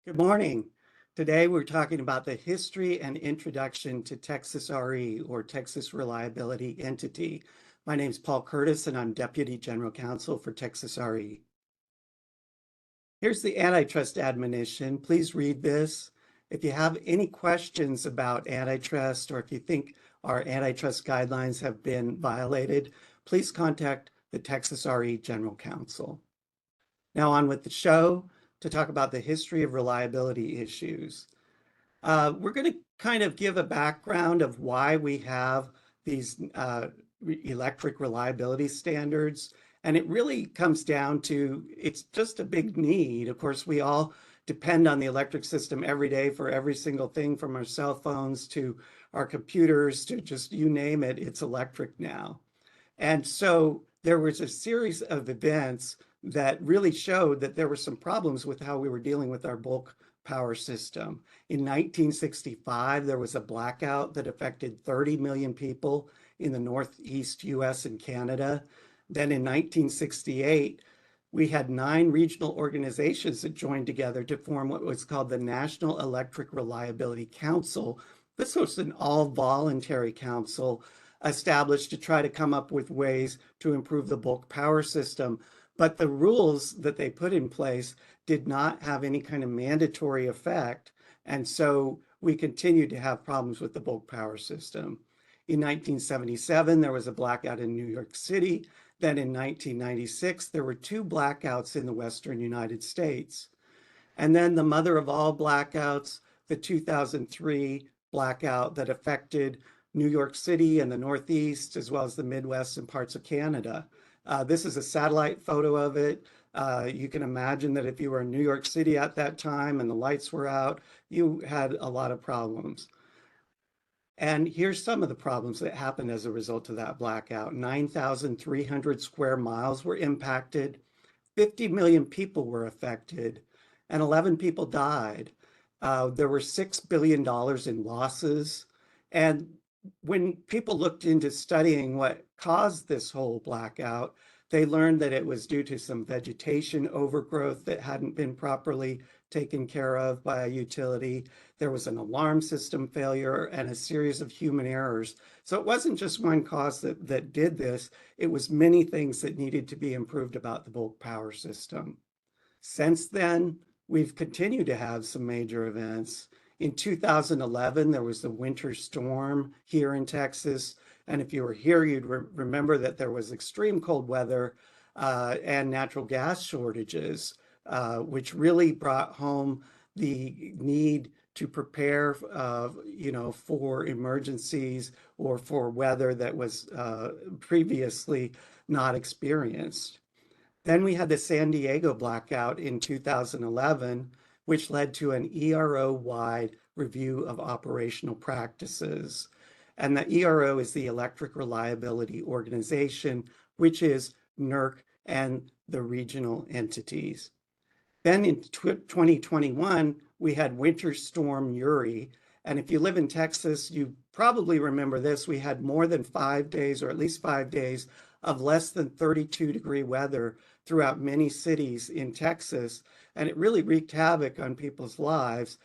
Good morning. Today we're talking about the history and introduction to Texas RE, or Texas Reliability Entity. My name is Paul Curtis and I'm Deputy General Counsel for Texas RE. Here's the antitrust admonition. Please read this. If you have any questions about antitrust, or if you think our antitrust guidelines have been violated, please contact the Texas RE General Counsel. Now on with the show to talk about the history of reliability issues. We're going to kind of give a background of why we have these electric reliability standards. And it really comes down to, it's just a big need. Of course, we all depend on the electric system every day for every single thing, from our cell phones to our computers to just you name it, it's electric now. And so there was a series of events that really showed that there were some problems with how we were dealing with our bulk power system. In 1965, there was a blackout that affected 30 million people in the Northeast US and Canada. Then in 1968, we had 9 regional organizations that joined together to form what was called the National Electric Reliability Council. This was an all-voluntary council established to try to come up with ways to improve the bulk power system. But the rules that they put in place did not have any kind of mandatory effect. And so we continued to have problems with the bulk power system. In 1977, there was a blackout in New York City. Then in 1996, there were 2 blackouts in the Western United States. And then the mother of all blackouts, the 2003 blackout that affected New York City and the Northeast, as well as the Midwest and parts of Canada. This is a satellite photo of it. You can imagine that if you were in New York City at that time and the lights were out, you had a lot of problems. And here's some of the problems that happened as a result of that blackout. 9,300 square miles were impacted, 50 million people were affected, and 11 people died. There were $6 billion in losses. And when people looked into studying what caused this whole blackout, they learned that it was due to some vegetation overgrowth that hadn't been properly taken care of by a utility. There was an alarm system failure and a series of human errors. So it wasn't just one cause that did this, it was many things that needed to be improved about the bulk power system. Since then, we've continued to have some major events. In 2011, there was the winter storm here in Texas. And if you were here, you'd remember that there was extreme cold weather and natural gas shortages, which really brought home the need to prepare, for emergencies or for weather that was previously not experienced. Then we had the San Diego blackout in 2011, which led to an ERO-wide review of operational practices. And the ERO is the Electric Reliability Organization, which is NERC and the regional entities. Then in 2021, we had Winter Storm Uri. And if you live in Texas, you probably remember this. We had more than 5 days, or at least 5 days, of less than 32-degree weather throughout many cities in Texas. And it really wreaked havoc on people's lives.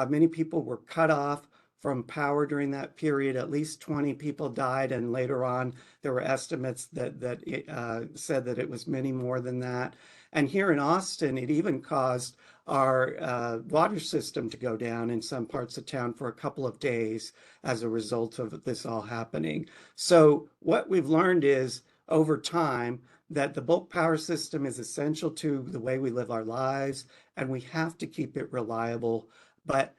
Many people were cut off from power during that period. At least 20 people died, and later on there were estimates that said that it was many more than that. And here in Austin, it even caused our water system to go down in some parts of town for a couple of days as a result of this all happening. So what we've learned is, over time, that the bulk power system is essential to the way we live our lives, and we have to keep it reliable. But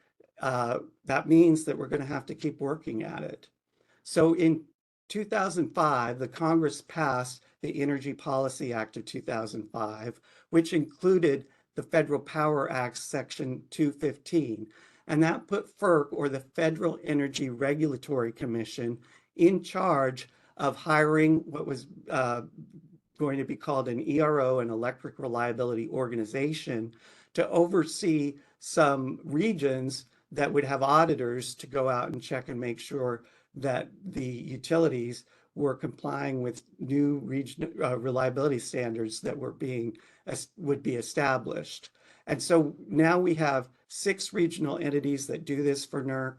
that means that we're going to have to keep working at it. So in 2005, the Congress passed the Energy Policy Act of 2005, which included the Federal Power Act Section 215. And that put FERC, or the Federal Energy Regulatory Commission, in charge of hiring what was going to be called an ERO, an Electric Reliability Organization, to oversee some regions that would have auditors to go out and check and make sure that the utilities were complying with new regional reliability standards that would be established. And so now we have 6 regional entities that do this for NERC,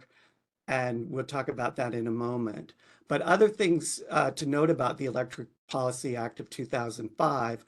and we'll talk about that in a moment. But other things to note about the Electric Policy Act of 2005,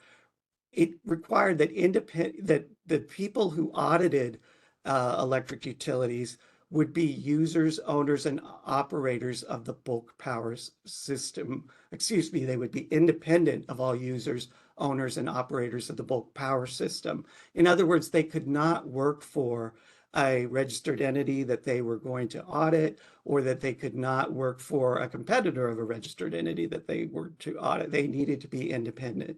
it required that the people who audited electric utilities would be users, owners, and operators of the bulk power system. Excuse me, they would be independent of all users, owners, and operators of the bulk power system. In other words, they could not work for a registered entity that they were going to audit, or that they could not work for a competitor of a registered entity that they were to audit. They needed to be independent.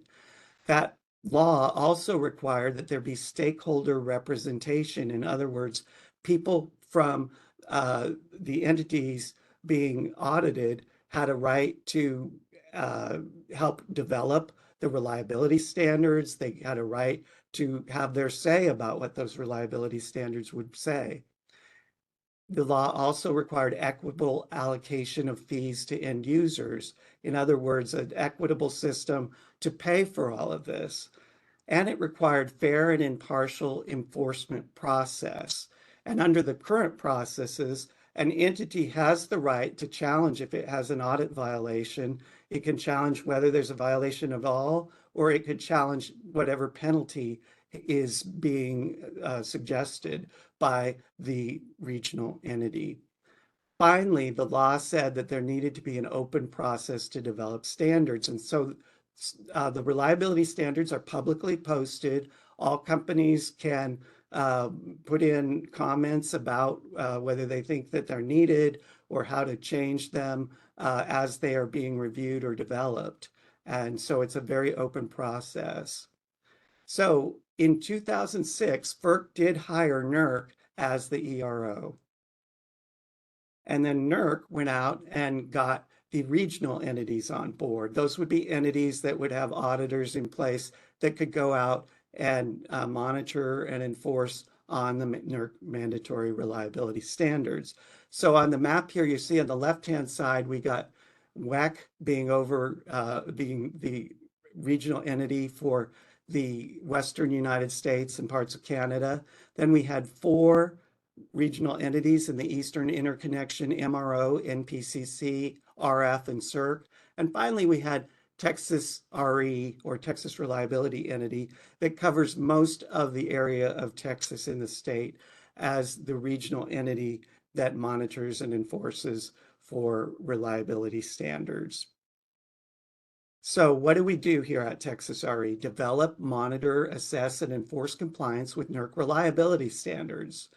That law also required that there be stakeholder representation. In other words, people from the entities being audited had a right to help develop the reliability standards. They had a right to have their say about what those reliability standards would say. The law also required equitable allocation of fees to end users. In other words, an equitable system to pay for all of this. And it required fair and impartial enforcement process. And under the current processes, an entity has the right to challenge if it has an audit violation. It can challenge whether there's a violation of all, or it could challenge whatever penalty is being suggested by the regional entity. Finally, the law said that there needed to be an open process to develop standards. And so the reliability standards are publicly posted. All companies can put in comments about whether they think that they're needed or how to change them as they are being reviewed or developed. And so it's a very open process. So in 2006, FERC did hire NERC as the ERO. And then NERC went out and got the regional entities on board. Those would be entities that would have auditors in place that could go out and monitor and enforce on the NERC mandatory reliability standards. So on the map here, you see on the left-hand side, we got WEC being the regional entity for the Western United States and parts of Canada. Then we had 4 regional entities in the Eastern Interconnection, MRO, NPCC, RF, and CERC. And finally, we had Texas RE, or Texas Reliability Entity, that covers most of the area of Texas in the state as the regional entity that monitors and enforces for reliability standards. So what do we do here at Texas RE? Develop, monitor, assess, and enforce compliance with NERC reliability standards.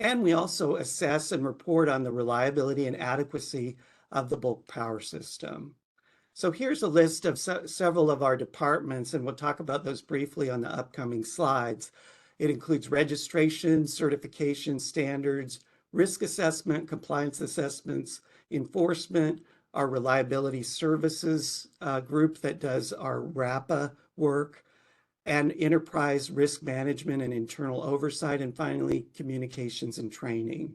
And we also assess and report on the reliability and adequacy of the bulk power system. So here's a list of several of our departments, and we'll talk about those briefly on the upcoming slides. It includes registration, certification, standards, risk assessment, compliance assessments, enforcement, our reliability services group that does our RAPA work, and enterprise risk management and internal oversight, and finally, communications and training.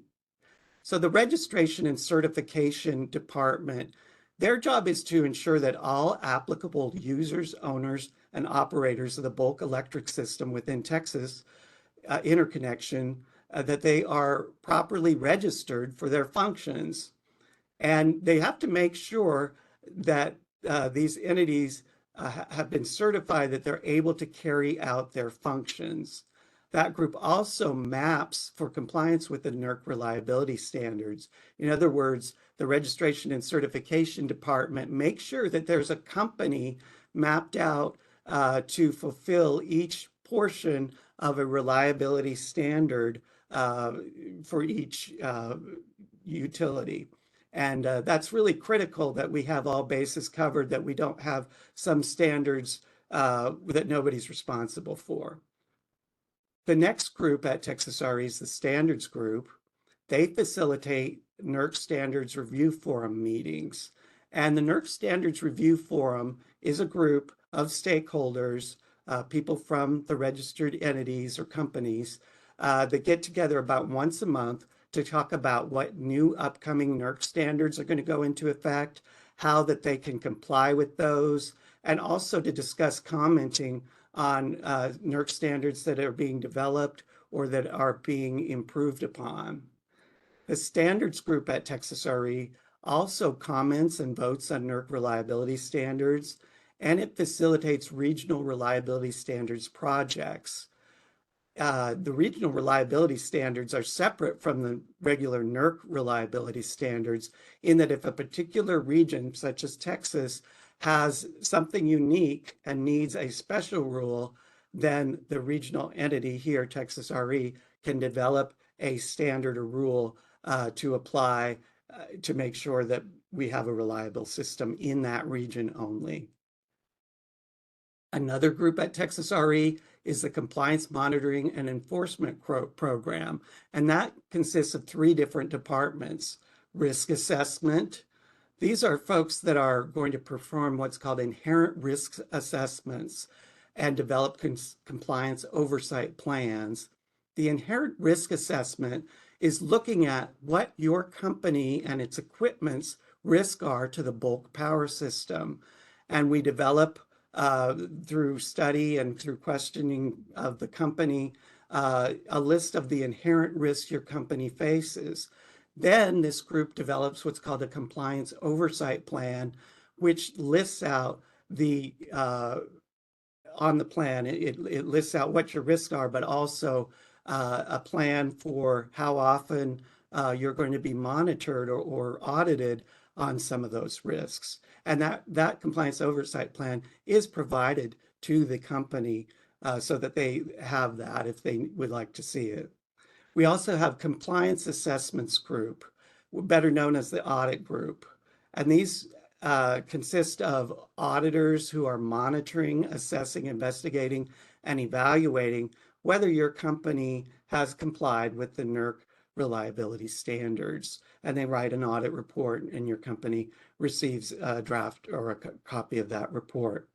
So the registration and certification department, their job is to ensure that all applicable users, owners, and operators of the bulk electric system within Texas interconnection, that they are properly registered for their functions. And they have to make sure that these entities have been certified that they're able to carry out their functions. That group also maps for compliance with the NERC reliability standards. In other words, the registration and certification department makes sure that there's a company mapped out to fulfill each portion of a reliability standard for each utility. And that's really critical that we have all bases covered, that we don't have some standards that nobody's responsible for. The next group at Texas RE is the standards group. They facilitate NERC Standards Review Forum meetings. And the NERC Standards Review Forum is a group of stakeholders, people from the registered entities or companies that get together about once a month to talk about what new upcoming NERC standards are going to go into effect, how that they can comply with those, and also to discuss commenting on NERC standards that are being developed or that are being improved upon. The standards group at Texas RE also comments and votes on NERC reliability standards, and it facilitates regional reliability standards projects. The regional reliability standards are separate from the regular NERC reliability standards in that if a particular region, such as Texas, has something unique and needs a special rule, then the regional entity here, Texas RE, can develop a standard or rule to apply to make sure that we have a reliable system in that region only. Another group at Texas RE is the Compliance Monitoring and Enforcement Program, and that consists of 3 different departments. Risk assessment. These are folks that are going to perform what's called inherent risk assessments and develop compliance oversight plans. The inherent risk assessment is looking at what your company and its equipment's risks are to the bulk power system. And we develop through study and through questioning of the company, a list of the inherent risks your company faces. Then this group develops what's called a compliance oversight plan, which lists out the, on the plan, it lists out what your risks are, but also a plan for how often you're going to be monitored or audited on some of those risks. And that compliance oversight plan is provided to the company so that they have that if they would like to see it. We also have compliance assessments group, better known as the audit group. And these consist of auditors who are monitoring, assessing, investigating, and evaluating whether your company has complied with the NERC reliability standards. And they write an audit report, and your company receives a draft or a copy of that report.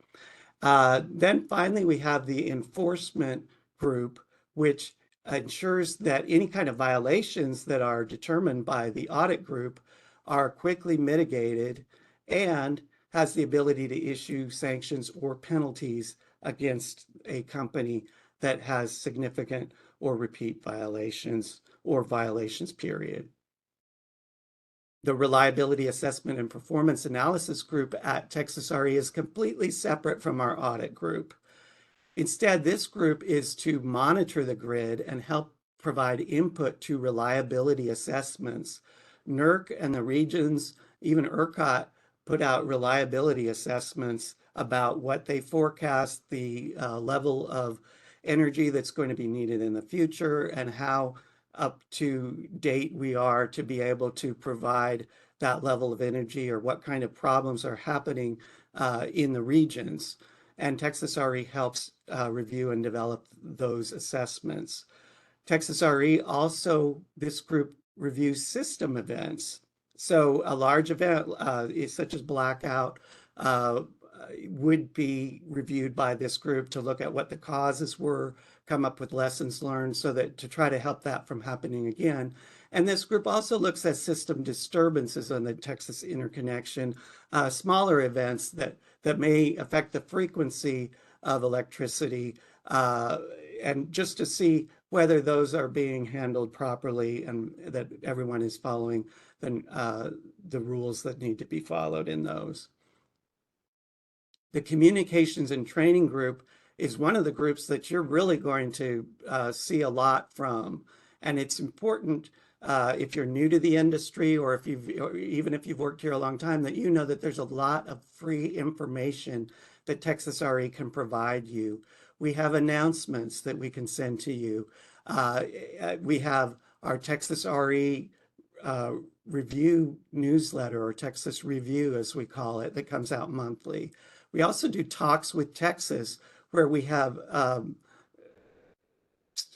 Then finally, we have the enforcement group, which ensures that any kind of violations that are determined by the audit group are quickly mitigated and has the ability to issue sanctions or penalties against a company that has significant or repeat violations or violations, period. The Reliability Assessment and Performance Analysis group at Texas RE is completely separate from our audit group. Instead, this group is to monitor the grid and help provide input to reliability assessments. NERC and the regions, even ERCOT, put out reliability assessments about what they forecast the level of energy that's going to be needed in the future and how up to date we are to be able to provide that level of energy or what kind of problems are happening in the regions. And Texas RE helps review and develop those assessments. Texas RE also, this group reviews system events. So a large event such as blackout would be reviewed by this group to look at what the causes were, come up with lessons learned so that to try to help that from happening again. And this group also looks at system disturbances on the Texas interconnection, smaller events that may affect the frequency of electricity, and just to see whether those are being handled properly and that everyone is following the rules that need to be followed in those. The Communications and Training Group is one of the groups that you're really going to see a lot from. And it's important if you're new to the industry or even if you've worked here a long time, that you know that there's a lot of free information that Texas RE can provide you. We have announcements that we can send to you. We have our Texas RE review newsletter, or Texas Review as we call it, that comes out monthly. We also do Talks with Texas, where we have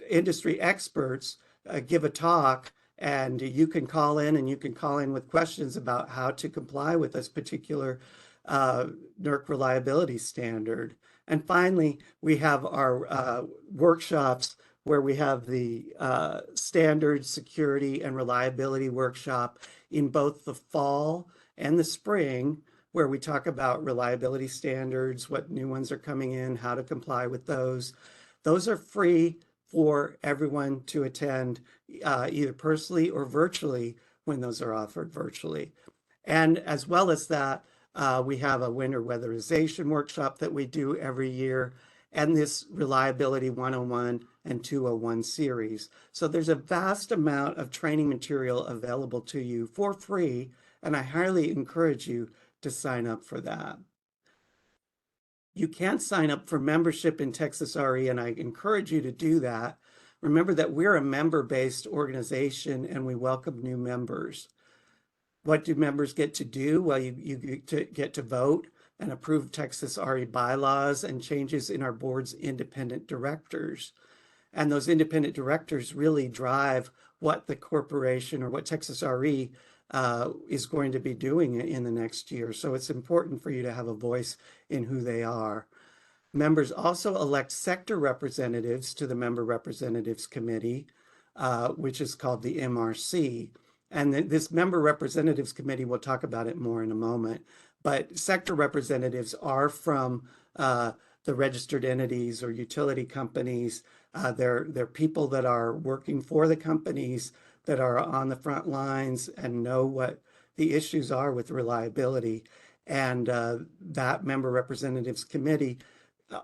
industry experts give a talk, and you can call in with questions about how to comply with this particular NERC reliability standard. And finally, we have our workshops where we have the standard security and reliability workshop in both the fall and the spring, where we talk about reliability standards, what new ones are coming in, how to comply with those. Those are free for everyone to attend, either personally or virtually when those are offered virtually. And as well as that, we have a winter weatherization workshop that we do every year, and this Reliability 101 and 201 series. So there's a vast amount of training material available to you for free, and I highly encourage you to sign up for that. You can sign up for membership in Texas RE, and I encourage you to do that. Remember that we're a member-based organization and we welcome new members. What do members get to do? Well, you get to vote and approve Texas RE bylaws and changes in our board's independent directors. And those independent directors really drive what the corporation or what Texas RE is going to be doing in the next year. So it's important for you to have a voice in who they are. Members also elect sector representatives to the Member Representatives Committee, which is called the MRC. And this Member Representatives Committee, we'll talk about it more in a moment, but sector representatives are from the registered entities or utility companies. They're people that are working for the companies, that are on the front lines and know what the issues are with reliability. And that Member Representatives Committee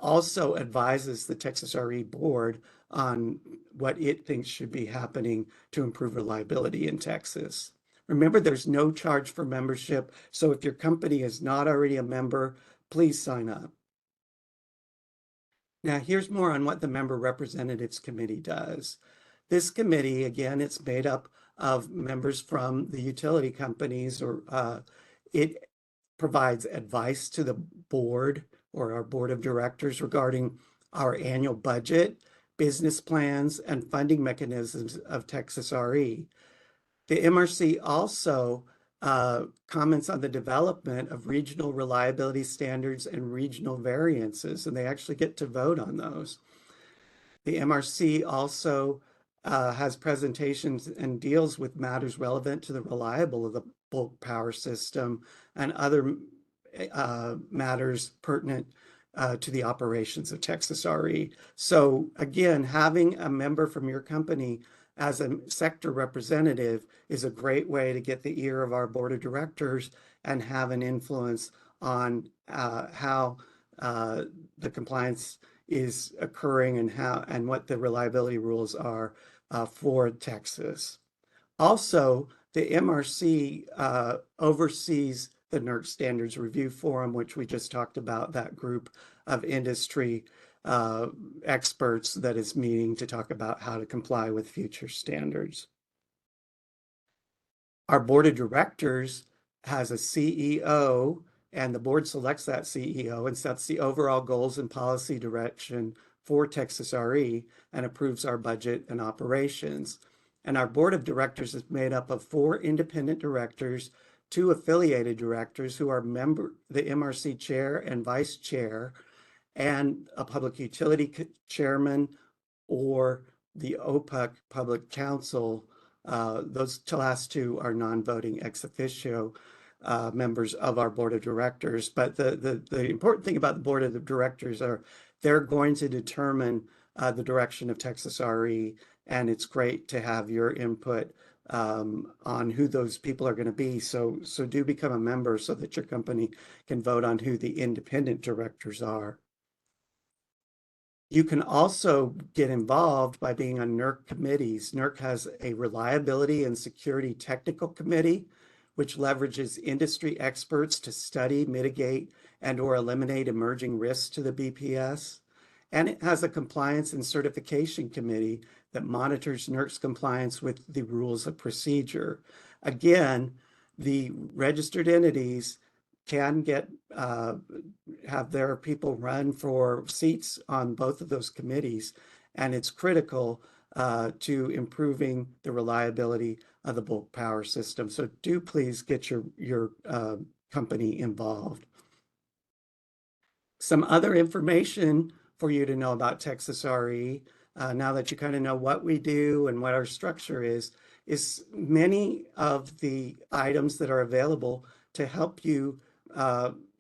also advises the Texas RE board on what it thinks should be happening to improve reliability in Texas. Remember, there's no charge for membership, so if your company is not already a member, please sign up. Now, here's more on what the Member Representatives Committee does. This committee, again, it's made up of members from the utility companies, or it provides advice to the board or our board of directors regarding our annual budget, business plans, and funding mechanisms of Texas RE. The MRC also comments on the development of regional reliability standards and regional variances, and they actually get to vote on those. The MRC also has presentations and deals with matters relevant to the reliability of the bulk power system and other matters pertinent to the operations of Texas RE. So again, having a member from your company as a sector representative is a great way to get the ear of our board of directors and have an influence on how the compliance is occurring and what the reliability rules are for Texas. Also, the MRC oversees the NERC Standards Review Forum, which we just talked about, that group of industry experts that is meeting to talk about how to comply with future standards. Our board of directors has a CEO, and the board selects that CEO and sets the overall goals and policy direction for Texas RE and approves our budget and operations. And our board of directors is made up of 4 independent directors, 2 affiliated directors who are the MRC chair and vice chair, and a public utility chairman or the OPUC public counsel. Those last 2 are non-voting ex officio members of our board of directors. But the important thing about the board of directors are they're going to determine the direction of Texas RE, and it's great to have your input on who those people are going to be. So do become a member so that your company can vote on who the independent directors are. You can also get involved by being on NERC committees. NERC has a reliability and security technical committee, which leverages industry experts to study, mitigate, and or eliminate emerging risks to the BPS. And it has a compliance and certification committee that monitors NERC's compliance with the rules of procedure. Again, the registered entities can have their people run for seats on both of those committees, and it's critical to improving the reliability of the bulk power system. So do please get your company involved. Some other information for you to know about Texas RE, now that you kind of know what we do and what our structure is many of the items that are available to help you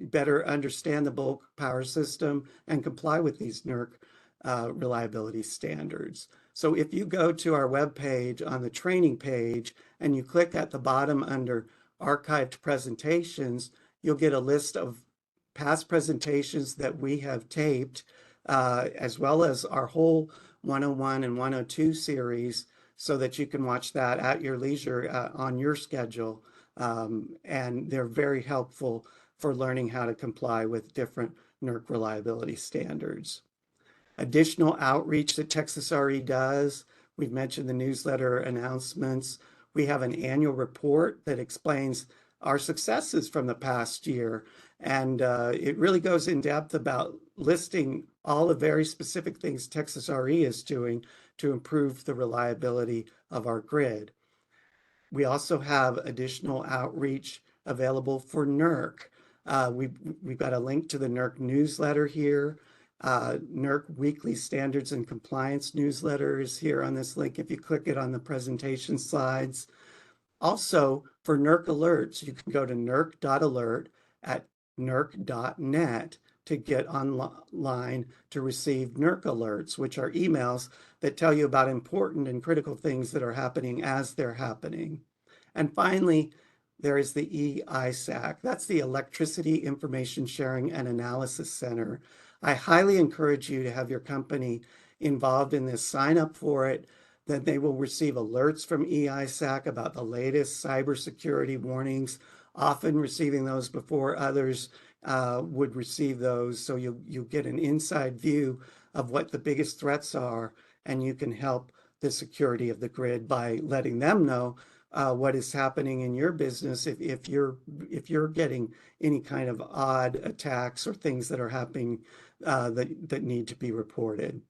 better understand the bulk power system and comply with these NERC reliability standards. So if you go to our webpage on the training page and you click at the bottom under archived presentations, you'll get a list of past presentations that we have taped, as well as our whole 101 and 102 series, so that you can watch that at your leisure on your schedule. And they're very helpful for learning how to comply with different NERC reliability standards. Additional outreach that Texas RE does, we've mentioned the newsletter announcements. We have an annual report that explains our successes from the past year. And it really goes in depth about listing all the very specific things Texas RE is doing to improve the reliability of our grid. We also have additional outreach available for NERC. We've got a link to the NERC newsletter here. NERC Weekly Standards and Compliance newsletter is here on this link if you click it on the presentation slides. Also, for NERC alerts, you can go to nerc.alert at nerc.net to get online to receive NERC alerts, which are emails that tell you about important and critical things that are happening as they're happening. And finally, there is the EISAC. That's the Electricity Information Sharing and Analysis Center. I highly encourage you to have your company involved in this. Sign up for it. Then they will receive alerts from EISAC about the latest cybersecurity warnings, often receiving those before others would receive those. So you'll get an inside view of what the biggest threats are, and you can help the security of the grid by letting them know what is happening in your business if you're getting any kind of odd attacks or things that are happening that need to be reported.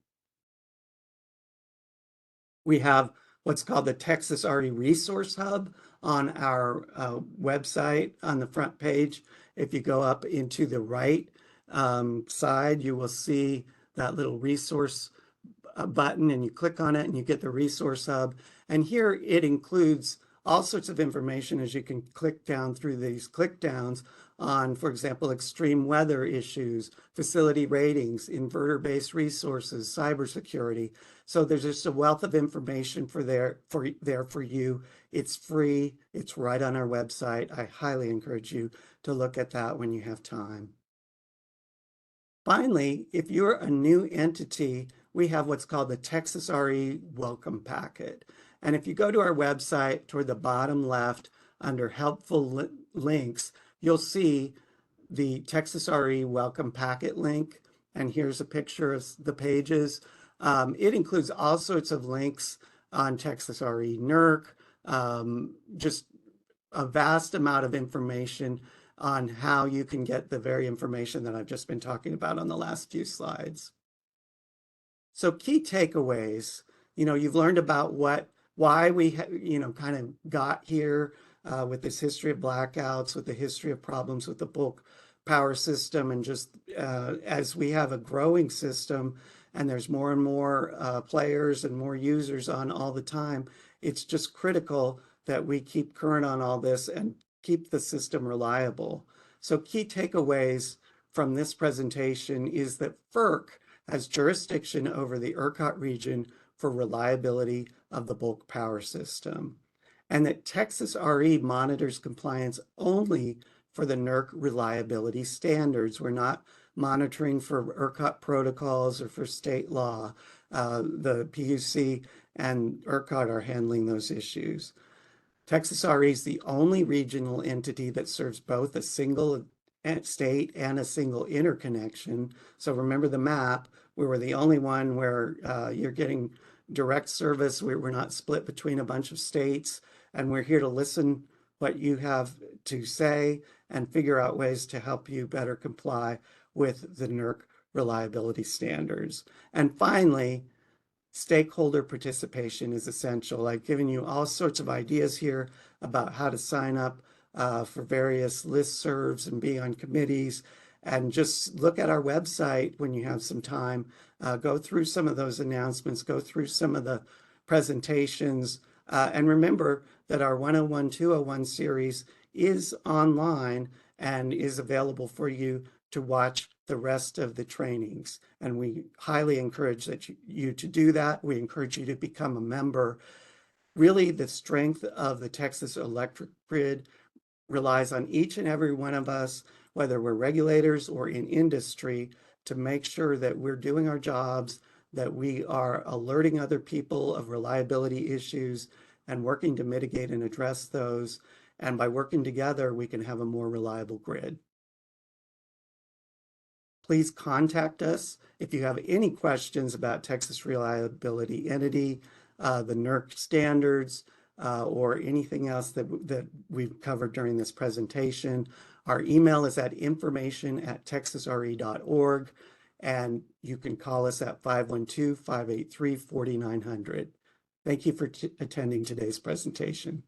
We have what's called the Texas RE Resource Hub on our website on the front page. If you go up into the right side, you will see that little resource button, and you click on it and you get the Resource Hub. And here it includes all sorts of information as you can click down through these click downs on, for example, extreme weather issues, facility ratings, inverter-based resources, cybersecurity. So there's just a wealth of information there for you. It's free. It's right on our website. I highly encourage you to look at that when you have time. Finally, if you're a new entity, we have what's called the Texas RE Welcome Packet. And if you go to our website toward the bottom left under helpful links, you'll see the Texas RE Welcome Packet link. And here's a picture of the pages. It includes all sorts of links on Texas RE NERC, just a vast amount of information on how you can get the very information that I've just been talking about on the last few slides. So key takeaways, you've learned about why we, kind of got here with this history of blackouts, with the history of problems with the bulk power system, and just as we have a growing system and there's more and more players and more users on all the time, it's just critical that we keep current on all this and keep the system reliable. So key takeaways from this presentation is that FERC has jurisdiction over the ERCOT region for reliability of the bulk power system, and that Texas RE monitors compliance only for the NERC reliability standards. We're not monitoring for ERCOT protocols or for state law. The PUC and ERCOT are handling those issues. Texas RE is the only regional entity that serves both a single state and a single interconnection. So remember the map, we were the only one where you're getting direct service. We're not split between a bunch of states, and we're here to listen what you have to say and figure out ways to help you better comply with the NERC reliability standards. And finally, stakeholder participation is essential. I've given you all sorts of ideas here about how to sign up for various listservs and be on committees, and just look at our website when you have some time. Go through some of those announcements, go through some of the presentations, and remember that our 101, 201 series is online, and is available for you to watch the rest of the trainings. And we highly encourage you to do that. We encourage you to become a member. Really, the strength of the Texas electric grid relies on each and every one of us, whether we're regulators or in industry, to make sure that we're doing our jobs, that we are alerting other people of reliability issues and working to mitigate and address those. And by working together, we can have a more reliable grid. Please contact us if you have any questions about Texas Reliability Entity, the NERC standards, or anything else that we've covered during this presentation. Our email is at information@texasre.org, and you can call us at 512-583-4900. Thank you for attending today's presentation.